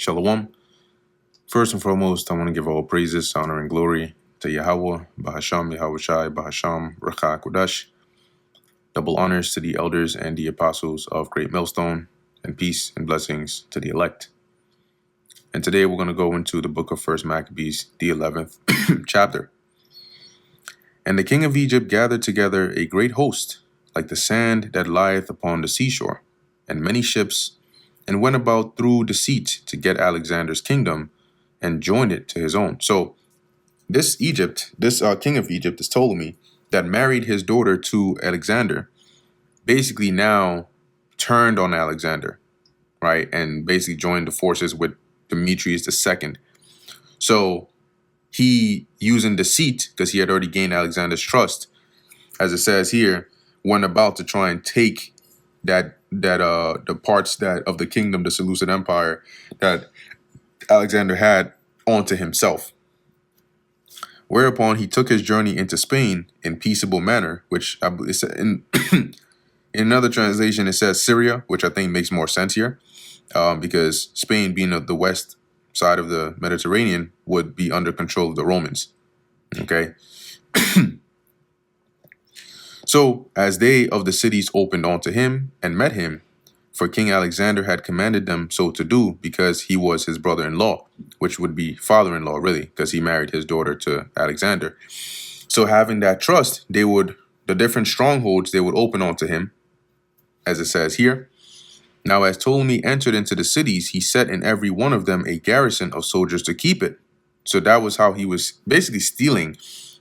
Shalom. First and foremost, I want to give all praises, honor, and glory to Yahweh, Bahasham, Yahweh Shai, Bahasham, Rakha Kodash. Double honors to the elders and the apostles of Great Millstone, and peace and blessings to the elect. And today we're going to go into the book of First Maccabees, the 11th chapter. And the king of Egypt gathered together a great host, like the sand that lieth upon the seashore, and many ships, and went about through deceit to get Alexander's kingdom, and joined it to his own. So this king of Egypt is Ptolemy, that married his daughter to Alexander, basically now turned on Alexander, right? And basically joined the forces with Demetrius II. So he, using deceit, because he had already gained Alexander's trust, as it says here, went about to try and take the parts that of the kingdom, the Seleucid Empire, that Alexander had onto himself. Whereupon he took his journey into Spain in peaceable manner, which in another translation it says Syria, which I think makes more sense here, because Spain, being the west side of the Mediterranean, would be under control of the Romans. Okay. So as they of the cities opened unto him and met him, for King Alexander had commanded them so to do, because he was his brother-in-law, which would be father-in-law, really, because he married his daughter to Alexander. So having that trust, the different strongholds, they would open unto him, as it says here. Now as Ptolemy entered into the cities, he set in every one of them a garrison of soldiers to keep it. So that was how he was basically stealing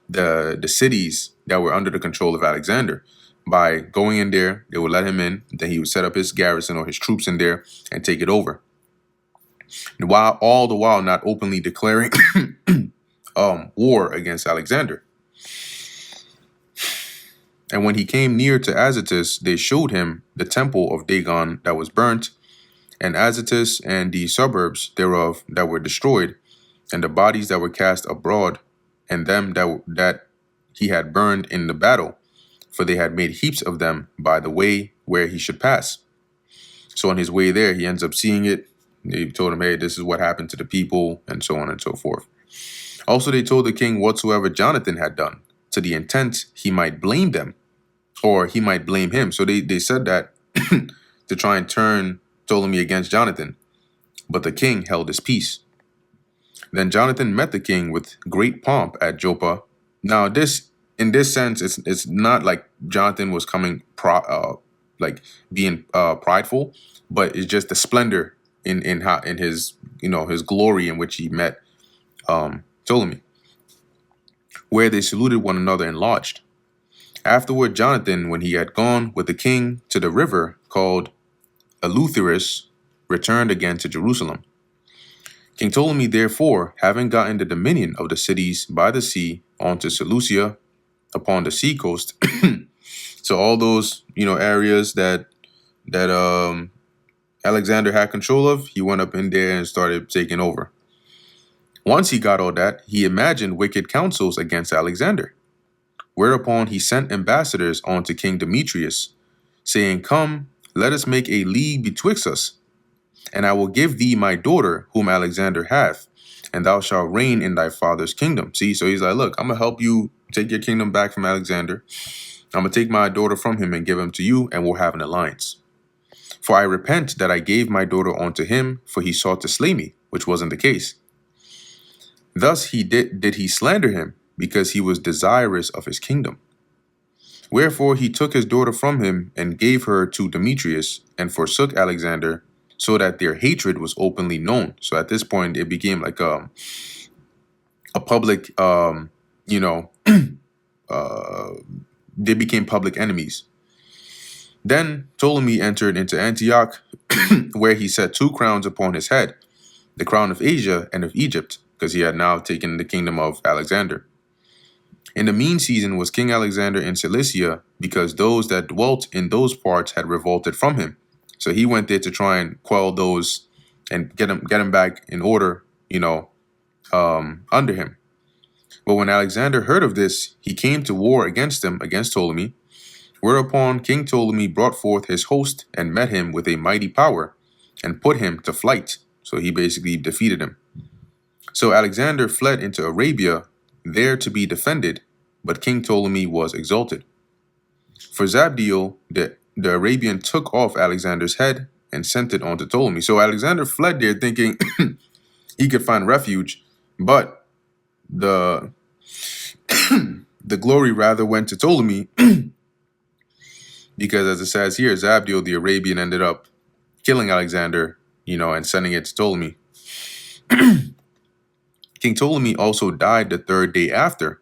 the cities that were under the control of Alexander. By going in there, they would let him in, then he would set up his garrison or his troops in there and take it over. And all the while not openly declaring war against Alexander. And when he came near to Azotus, they showed him the temple of Dagon that was burnt, and Azotus and the suburbs thereof that were destroyed, and the bodies that were cast abroad, and them that he had burned in the battle, for they had made heaps of them by the way where he should pass. So on his way there, he ends up seeing it. They told him, hey, this is what happened to the people, and so on and so forth. Also, they told the king whatsoever Jonathan had done, to the intent he might blame them, or he might blame him. So they said that to try and turn Ptolemy against Jonathan. But the king held his peace. Then Jonathan met the king with great pomp at Joppa. Now, in this sense, it's not like Jonathan was coming being prideful, but it's just the splendor in his his glory in which he met Ptolemy, where they saluted one another and lodged. Afterward, Jonathan, when he had gone with the king to the river called Eleutherus, returned again to Jerusalem. King Ptolemy, therefore, having gotten the dominion of the cities by the sea onto Seleucia upon the sea coast, so all those areas that Alexander had control of, he went up in there and started taking over. Once he got all that, he imagined wicked counsels against Alexander. Whereupon he sent ambassadors unto King Demetrius, saying, Come, let us make a league betwixt us, and I will give thee my daughter, whom Alexander hath, and thou shalt reign in thy father's kingdom. See, so he's like, look, I'm going to help you take your kingdom back from Alexander. I'm going to take my daughter from him and give him to you, and we'll have an alliance. For I repent that I gave my daughter unto him, for he sought to slay me, which wasn't the case. Thus did he slander him, because he was desirous of his kingdom. Wherefore he took his daughter from him and gave her to Demetrius, and forsook Alexander, so that their hatred was openly known. So at this point, it became like a public, they became public enemies. Then Ptolemy entered into Antioch, where he set 2 crowns upon his head, the crown of Asia and of Egypt, because he had now taken the kingdom of Alexander. In the mean season was King Alexander in Cilicia, because those that dwelt in those parts had revolted from him. So he went there to try and quell those and get him back in order, under him. But when Alexander heard of this, he came to war against Ptolemy, whereupon King Ptolemy brought forth his host and met him with a mighty power, and put him to flight, So he basically defeated him. So Alexander fled into Arabia, there to be defended, but King Ptolemy was exalted. For Zabdiel, the Arabian took off Alexander's head and sent it on to Ptolemy. So Alexander fled there thinking he could find refuge, but the the glory rather went to Ptolemy because, as it says here, Zabdiel the Arabian ended up killing Alexander, and sending it to Ptolemy. King Ptolemy also died the third day after,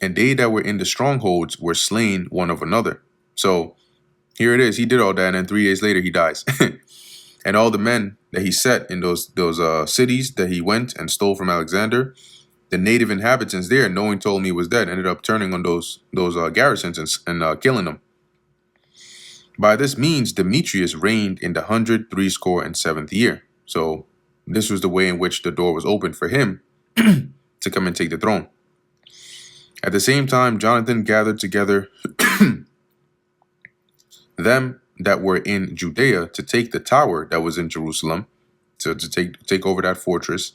and they that were in the strongholds were slain one of another. So here it is. He did all that, and then 3 days later he dies. And all the men that he set in those cities that he went and stole from Alexander, the native inhabitants there, knowing Ptolemy was dead, ended up turning on those garrisons and killing them. By this means, Demetrius reigned in the 167th year. So this was the way in which the door was opened for him to come and take the throne. At the same time, Jonathan gathered together them that were in Judea to take the tower that was in Jerusalem, to take over that fortress.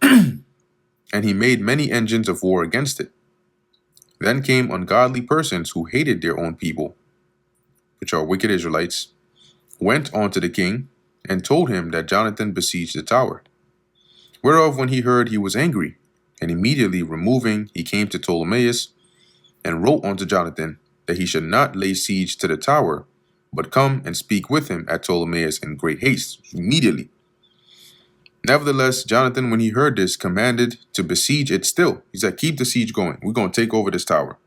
And he made many engines of war against it. Then came ungodly persons who hated their own people, which are wicked Israelites, went unto the king, and told him that Jonathan besieged the tower. Whereof when he heard, he was angry, and immediately removing, he came to Ptolemaeus, and wrote unto Jonathan that he should not lay siege to the tower, but come and speak with him at Ptolemaeus in great haste, immediately. Nevertheless, Jonathan, when he heard this, commanded to besiege it still. He said, keep the siege going. We're going to take over this tower.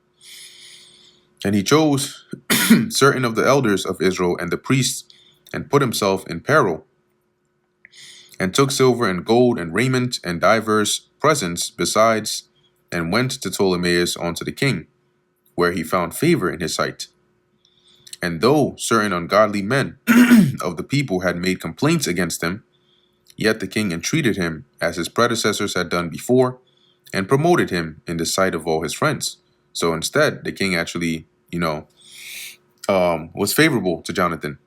And he chose certain of the elders of Israel and the priests, and put himself in peril, and took silver and gold and raiment and divers presents besides, and went to Ptolemaeus unto the king, where he found favor in his sight. And though certain ungodly men of the people had made complaints against him, yet the king entreated him as his predecessors had done before, and promoted him in the sight of all his friends. So instead, the king actually, was favorable to Jonathan,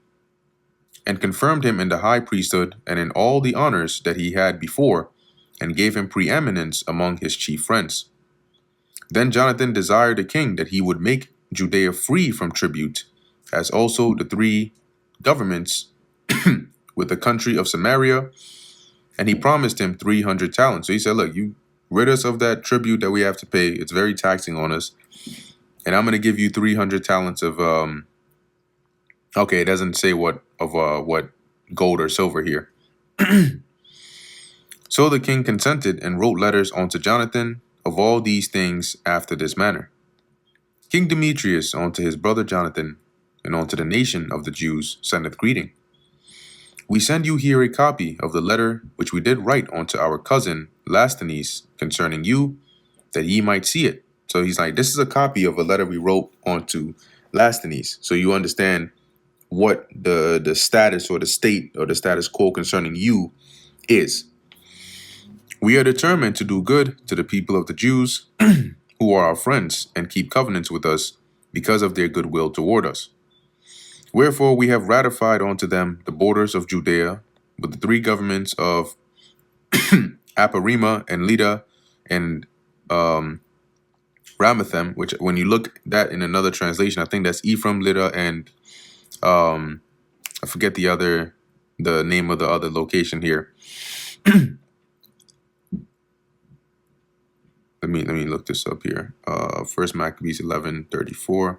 and confirmed him in the high priesthood and in all the honors that he had before, and gave him preeminence among his chief friends. Then Jonathan desired the king that he would make Judea free from tribute, as also the 3 governments with the country of Samaria, and he promised him 300 talents. So he said, look, you rid us of that tribute that we have to pay. It's very taxing on us. And I'm going to give you 300 talents of, okay, it doesn't say what gold or silver here. So the king consented and wrote letters unto Jonathan of all these things after this manner. King Demetrius unto his brother Jonathan, and unto the nation of the Jews, sendeth greeting. We send you here a copy of the letter which we did write unto our cousin Lasthenes concerning you, that ye might see it. So he's like, this is a copy of a letter we wrote onto Lasthenes. So you understand what the status or the state or the status quo concerning you is. We are determined to do good to the people of the Jews who are our friends and keep covenants with us because of their goodwill toward us. Wherefore we have ratified unto them the borders of Judea with the 3 governments of Aparima and Lida and Ramathem, which when you look that in another translation, I think that's Ephraim, Lida, and I forget the name of the other location here. Let me look this up here. First Maccabees 11:34.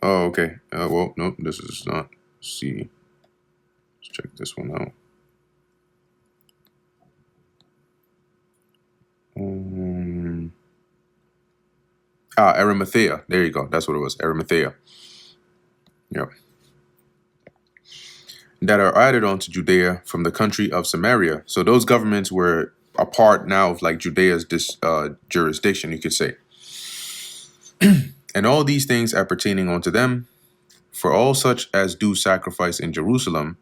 Oh, okay. Well, nope, this is not. Let's see. Let's check this one out. Arimathea. There you go. That's what it was. Arimathea. Yep. That are added onto Judea from the country of Samaria. So those governments were a part now of like Judea's jurisdiction, you could say. And all these things appertaining unto them, for all such as do sacrifice in Jerusalem,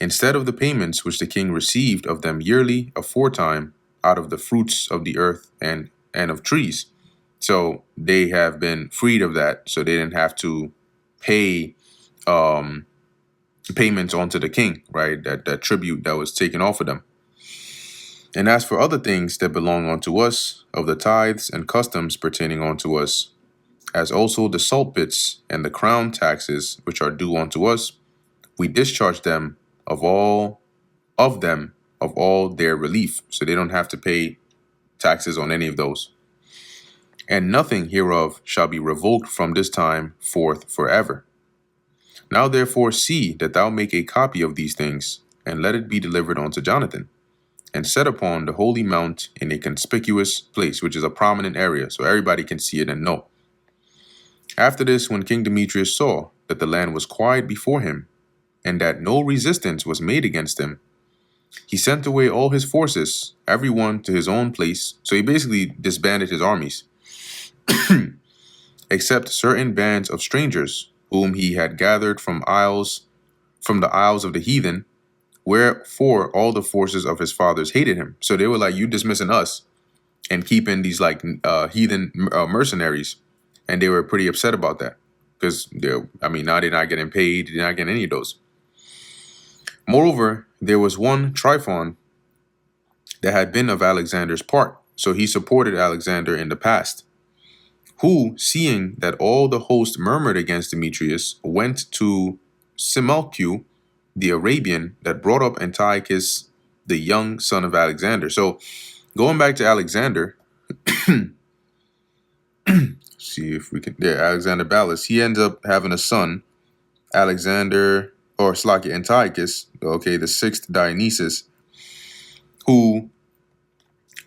instead of the payments which the king received of them yearly aforetime out of the fruits of the earth and of trees. So they have been freed of that, so they didn't have to pay um, payments onto the king, right? That tribute that was taken off of them. And as for other things that belong unto us, of the tithes and customs pertaining unto us, as also the salt bits and the crown taxes which are due unto us, we discharge them of all of them of all their relief. So they don't have to pay taxes on any of those. And nothing hereof shall be revoked from this time forth forever. Now therefore see that thou make a copy of these things, and let it be delivered unto Jonathan, and set upon the holy mount in a conspicuous place, which is a prominent area, so everybody can see it and know. After this, when King Demetrius saw that the land was quiet before him, and that no resistance was made against him, he sent away all his forces, every one to his own place. So he basically disbanded his armies, except certain bands of strangers, whom he had gathered from the isles of the heathen, wherefore all the forces of his fathers hated him. So they were like, you dismissing us and keeping these like heathen mercenaries. And they were pretty upset about that because now they're not getting paid. They're not getting any of those. Moreover, there was one Tryphon that had been of Alexander's part. So he supported Alexander in the past, who, seeing that all the host murmured against Demetrius, went to Simalcu, the Arabian, that brought up Antiochus, the young son of Alexander. So going back to Alexander, see if we can, Alexander Ballas, he ends up having a son, Alexander, or Slakia Antiochus, okay, the sixth Dionysus, who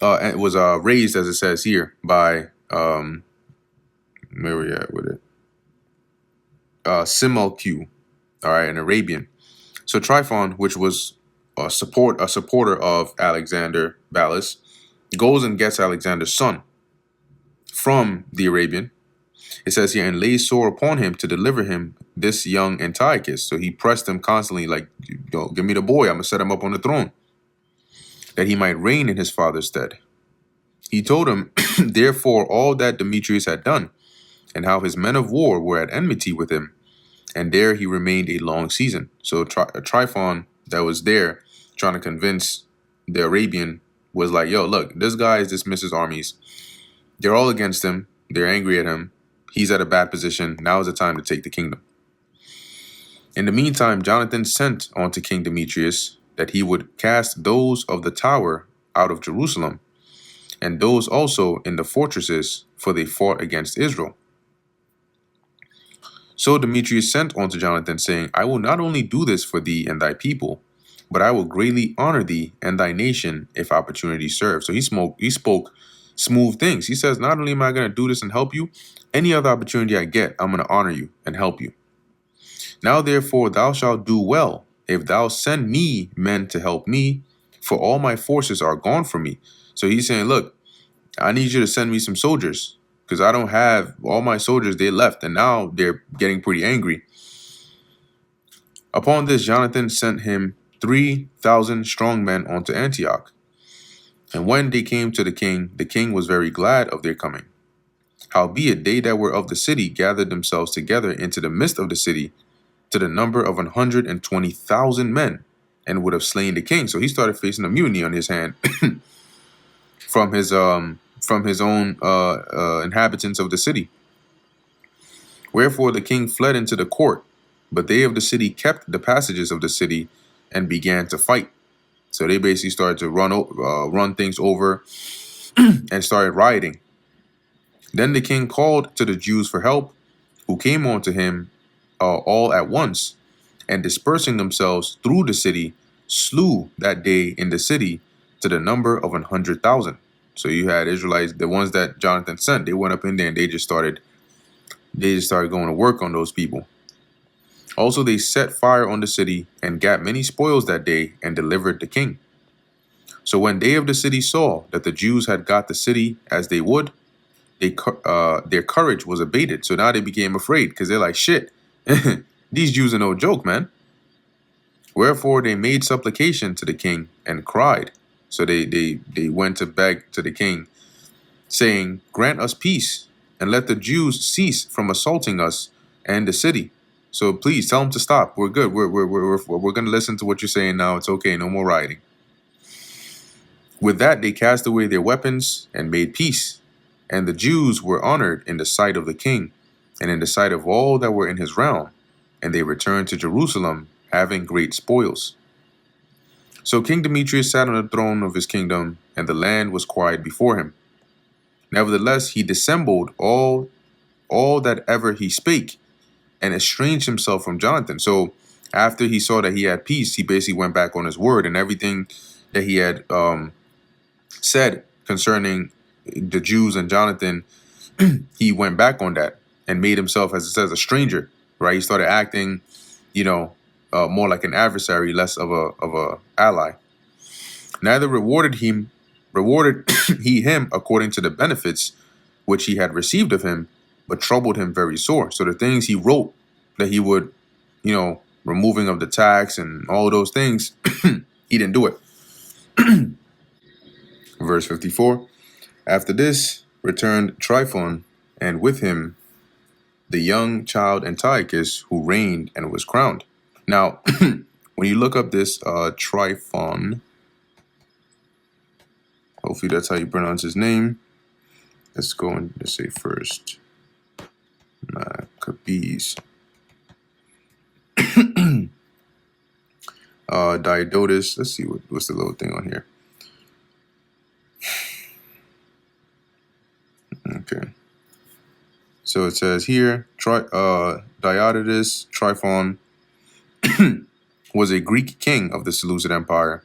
was raised, as it says here, by, where we at with it? Simalcu, all right, an Arabian. So Tryphon, which was a supporter of Alexander Ballas, goes and gets Alexander's son from the Arabian. It says here, and lays sore upon him to deliver him this young Antiochus. So he pressed him constantly, like, give me the boy, I'm going to set him up on the throne, that he might reign in his father's stead. He told him, therefore, all that Demetrius had done, and how his men of war were at enmity with him. And there he remained a long season. So Tryphon that was there trying to convince the Arabian was like, yo, look, this guy has dismissed his armies. They're all against him. They're angry at him. He's at a bad position. Now is the time to take the kingdom. In the meantime, Jonathan sent unto King Demetrius that he would cast those of the tower out of Jerusalem, and those also in the fortresses, for they fought against Israel. So Demetrius sent unto Jonathan, saying, I will not only do this for thee and thy people, but I will greatly honor thee and thy nation if opportunity serves. So he spoke smooth things. He says, not only am I going to do this and help you, any other opportunity I get, I'm going to honor you and help you. Now therefore thou shalt do well if thou send me men to help me, for all my forces are gone from me. So he's saying, look, I need you to send me some soldiers, because I don't have all my soldiers. They left, and now they're getting pretty angry. Upon this, Jonathan sent him 3,000 strong men unto Antioch. And when they came to the king was very glad of their coming. Howbeit, they that were of the city gathered themselves together into the midst of the city, to the number of 120,000 men, and would have slain the king. So he started facing a mutiny on his hand from his own inhabitants of the city. Wherefore the king fled into the court, but they of the city kept the passages of the city and began to fight. So they basically started to run things over and started rioting. Then the king called to the Jews for help, who came unto him all at once, and dispersing themselves through the city, slew that day in the city to the number of 100,000. So you had Israelites, the ones that Jonathan sent, they went up in there and they just started going to work on those people. Also they set fire on the city and got many spoils that day and delivered the king. So when they of the city saw that the Jews had got the city as they would, their courage was abated. So now they became afraid, because they're like, shit, these Jews are no joke, man. Wherefore they made supplication to the king and cried. So they went to beg to the king, saying, "Grant us peace, and let the Jews cease from assaulting us and the city." So please tell them to stop. We're good. We're going to listen to what you're saying now. It's okay. No more rioting. With that, they cast away their weapons and made peace. And the Jews were honored in the sight of the king and in the sight of all that were in his realm. And they returned to Jerusalem, having great spoils. So King Demetrius sat on the throne of his kingdom, and the land was quiet before him. Nevertheless, he dissembled all that ever he spake, and estranged himself from Jonathan. So after he saw that he had peace, he basically went back on his word, and everything that he had said concerning the Jews and Jonathan, he went back on that and made himself, as it says, a stranger. Right? He started acting, more like an adversary, less of a ally. Neither rewarded he him according to the benefits which he had received of him, but troubled him very sore. So the things he wrote that he would, removing of the tax and all of those things, he didn't do it. Verse 54. After this returned Tryphon, and with him the young child Antiochus, who reigned and was crowned. Now, when you look up this Tryphon, hopefully that's how you pronounce his name. Let's go and let's say first Maccabees. Diodotus. Let's see what's the little thing on here. Okay. So it says here, Diodotus Tryphon was a Greek king of the Seleucid Empire,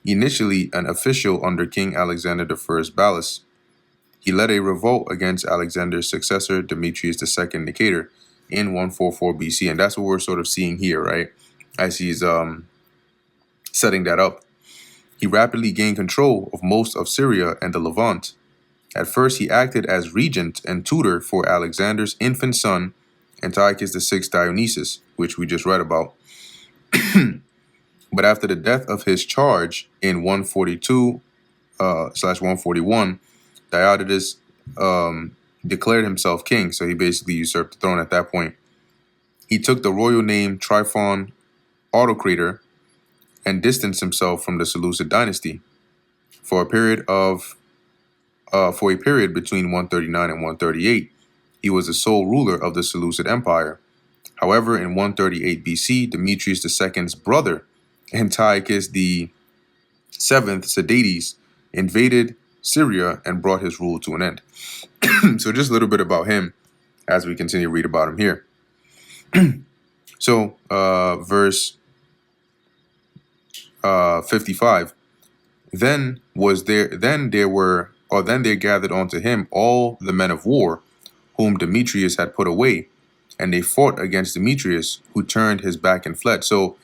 initially an official under King Alexander I Ballas. He led a revolt against Alexander's successor, Demetrius II Nicator, in 144 BC. And that's what we're sort of seeing here, right? As he's setting that up. He rapidly gained control of most of Syria and the Levant. At first, he acted as regent and tutor for Alexander's infant son, Antiochus VI Dionysius, which we just read about. But after the death of his charge in 142/141, Diodotus declared himself king, so he basically usurped the throne at that point. He took the royal name Tryphon Autocrator and distanced himself from the Seleucid dynasty for a period between 139 and 138. He was the sole ruler of the Seleucid Empire. However, in 138 BC, Demetrius II's brother, Antiochus VII Sidetes, invaded Syria and brought his rule to an end. So just a little bit about him as we continue to read about him here. So verse 55. Then there gathered unto him all the men of war whom Demetrius had put away, and they fought against Demetrius, who turned his back and fled. So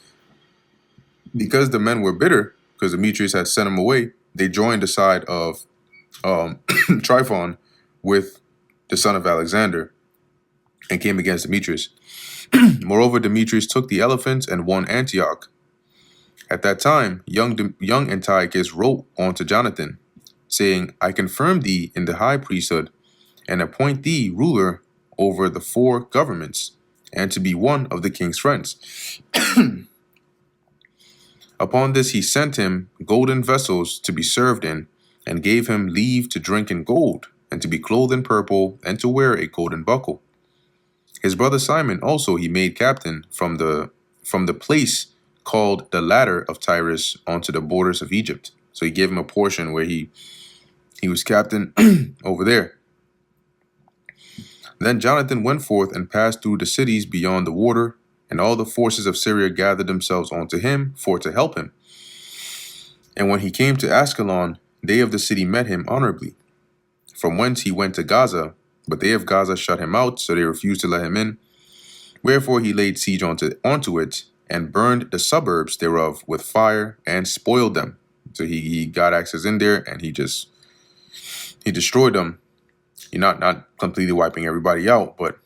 because the men were bitter, because Demetrius had sent him away, they joined the side of Tryphon with the son of Alexander and came against Demetrius. Moreover, Demetrius took the elephants and won Antioch. At that time, young Antiochus wrote unto Jonathan, saying, I confirm thee in the high priesthood, and appoint thee ruler over the 4 governments, and to be one of the king's friends. Upon this he sent him golden vessels to be served in, and gave him leave to drink in gold, and to be clothed in purple, and to wear a golden buckle. His brother Simon also he made captain from the place called the Ladder of Tyrus onto the borders of Egypt. So he gave him a portion where he was captain over there. Then Jonathan went forth and passed through the cities beyond the water, and all the forces of Syria gathered themselves unto him for to help him. And when he came to Ascalon, they of the city met him honorably, from whence he went to Gaza, but they of Gaza shut him out, so they refused to let him in. Wherefore he laid siege onto it, and burned the suburbs thereof with fire, and spoiled them. So he got access in there, and he destroyed them. Not completely wiping everybody out, but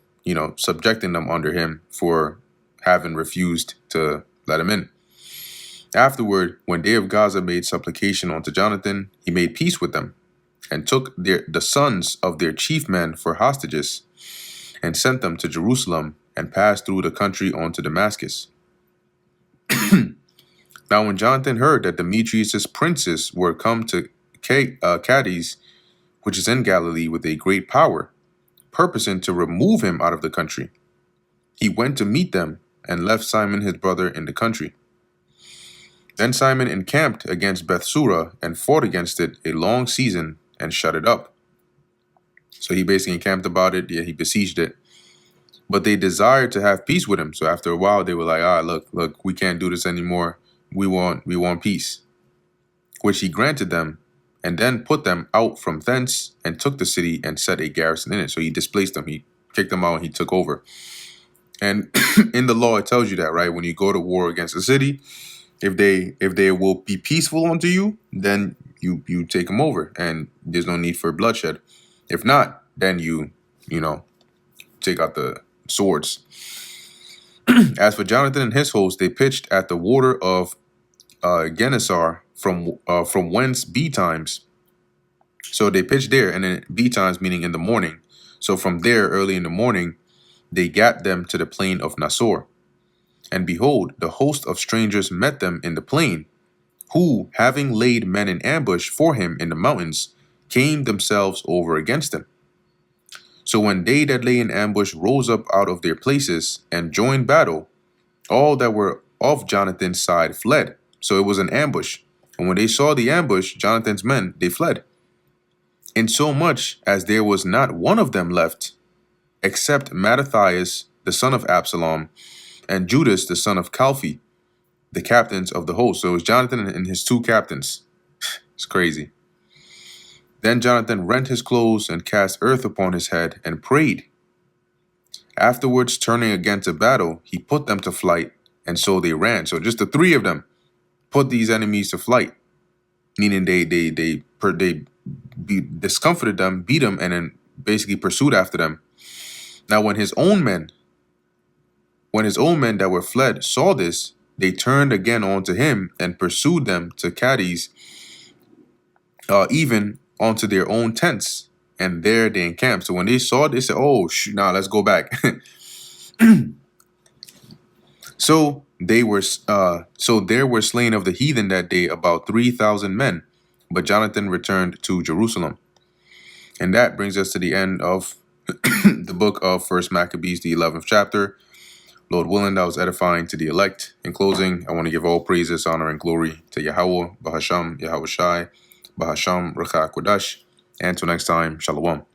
subjecting them under him for having refused to let him in. Afterward, when they of Gaza made supplication unto Jonathan, he made peace with them, and took the sons of their chief men for hostages, and sent them to Jerusalem, and passed through the country on to Damascus. Now when Jonathan heard that Demetrius' princes were come to Cadiz, which is in Galilee, with a great power, purposing to remove him out of the country, he went to meet them, and left Simon his brother in the country. Then Simon encamped against Bethsura, and fought against it a long season, and shut it up. So he basically encamped about it, he besieged it. But they desired to have peace with him. So after a while, they were like, look, we can't do this anymore. We want peace, which he granted them, and then put them out from thence, and took the city, and set a garrison in it. So he displaced them. He kicked them out, and he took over. And in the law, it tells you that, right? When you go to war against a city, if they will be peaceful unto you, then you take them over, and there's no need for bloodshed. If not, then you take out the swords. As for Jonathan and his host, they pitched at the water of Genesar, from whence betimes. So they pitched there, and then betimes meaning in the morning. So from there, early in the morning, they gat them to the plain of Nasor. And behold, the host of strangers met them in the plain, who, having laid men in ambush for him in the mountains, came themselves over against him. So when they that lay in ambush rose up out of their places, and joined battle, all that were of Jonathan's side fled. So it was an ambush. And when they saw the ambush, Jonathan's men, they fled. Insomuch as there was not one of them left, except Mattathias, the son of Absalom, and Judas, the son of Calphi, the captains of the host. So it was Jonathan and his two captains. It's crazy. Then Jonathan rent his clothes, and cast earth upon his head, and prayed. Afterwards, turning again to battle, he put them to flight, and so they ran. So just the three of them put these enemies to flight, meaning they discomfited them, beat them, and then basically pursued after them. Now when his own men that were fled saw this, they turned again unto him, and pursued them to Cadiz, even onto their own tents, and there they encamped. So when they saw it, they said, "Oh, let's go back." So there were slain of the heathen that day about 3,000 men, but Jonathan returned to Jerusalem. And that brings us to the end of the book of First Maccabees, the 11th chapter. Lord willing, that was edifying to the elect. In closing, I want to give all praises, honor, and glory to Yahweh, Bahasham, Yahweh Shai, Bahasham, Rakha Kodash. And until next time, Shalom.